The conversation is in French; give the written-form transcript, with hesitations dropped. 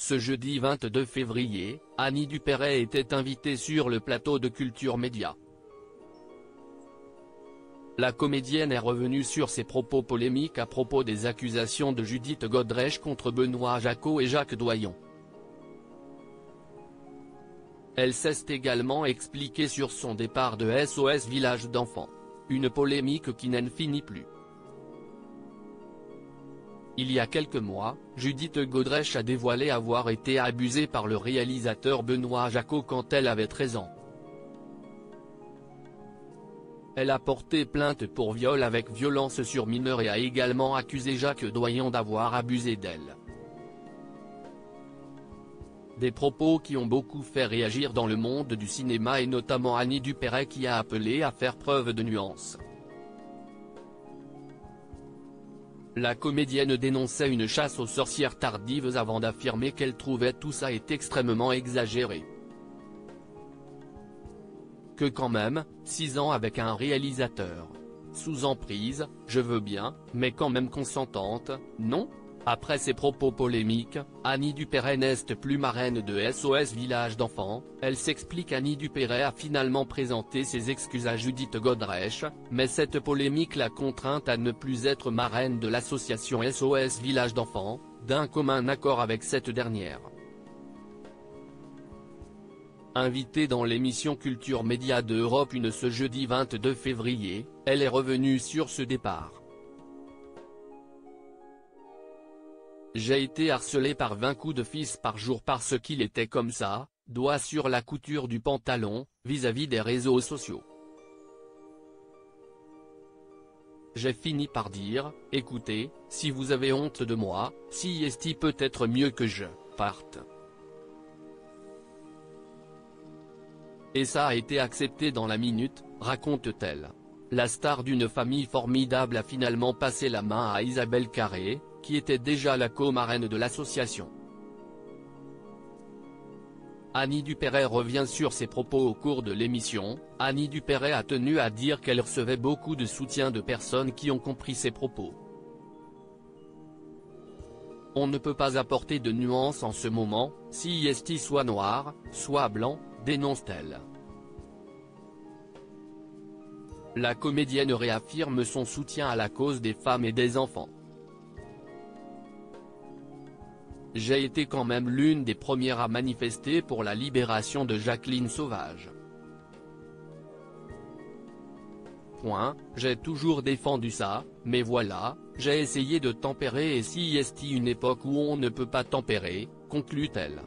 Ce jeudi 22 février, Annie Dupéret était invitée sur le plateau de Culture Média. La comédienne est revenue sur ses propos polémiques à propos des accusations de Judith Godrèche contre Benoît Jacot et Jacques Doyon. Elle s'est également expliquée sur son départ de SOS Village d'enfants. Une polémique qui n'en finit plus. Il y a quelques mois, Judith Godrèche a dévoilé avoir été abusée par le réalisateur Benoît Jacot quand elle avait 13 ans. Elle a porté plainte pour viol avec violence sur mineur et a également accusé Jacques Doyon d'avoir abusé d'elle. Des propos qui ont beaucoup fait réagir dans le monde du cinéma et notamment Annie Dupéret qui a appelé à faire preuve de nuance. La comédienne dénonçait une chasse aux sorcières tardive avant d'affirmer qu'elle trouvait tout ça extrêmement exagéré. Que quand même, 6 ans avec un réalisateur. Sous emprise, je veux bien, mais quand même consentante, non ? Après ces propos polémiques, Annie Dupéret n'est plus marraine de SOS Village d'enfants. Elle s'explique. Annie Dupéret a finalement présenté ses excuses à Judith Godrèche, mais cette polémique l'a contrainte à ne plus être marraine de l'association SOS Village d'enfants, d'un commun accord avec cette dernière. Invitée dans l'émission Culture Média de Europe 1 ce jeudi 22 février, elle est revenue sur ce départ. J'ai été harcelé par 20 coups de fils par jour parce qu'il était comme ça, doigt sur la couture du pantalon, vis-à-vis des réseaux sociaux. J'ai fini par dire, écoutez, si vous avez honte de moi, si est-il peut-être mieux que je parte. Et ça a été accepté dans la minute, raconte-t-elle. La star d'une famille formidable a finalement passé la main à Isabelle Carré, qui était déjà la co-marraine de l'association. Annie Dupéret revient sur ses propos au cours de l'émission. Annie Dupéret a tenu à dire qu'elle recevait beaucoup de soutien de personnes qui ont compris ses propos. On ne peut pas apporter de nuances en ce moment, si est soit noir, soit blanc, dénonce-t-elle. La comédienne réaffirme son soutien à la cause des femmes et des enfants. J'ai été quand même l'une des premières à manifester pour la libération de Jacqueline Sauvage. J'ai toujours défendu ça, mais voilà, j'ai essayé de tempérer et si est une époque où on ne peut pas tempérer, conclut-elle.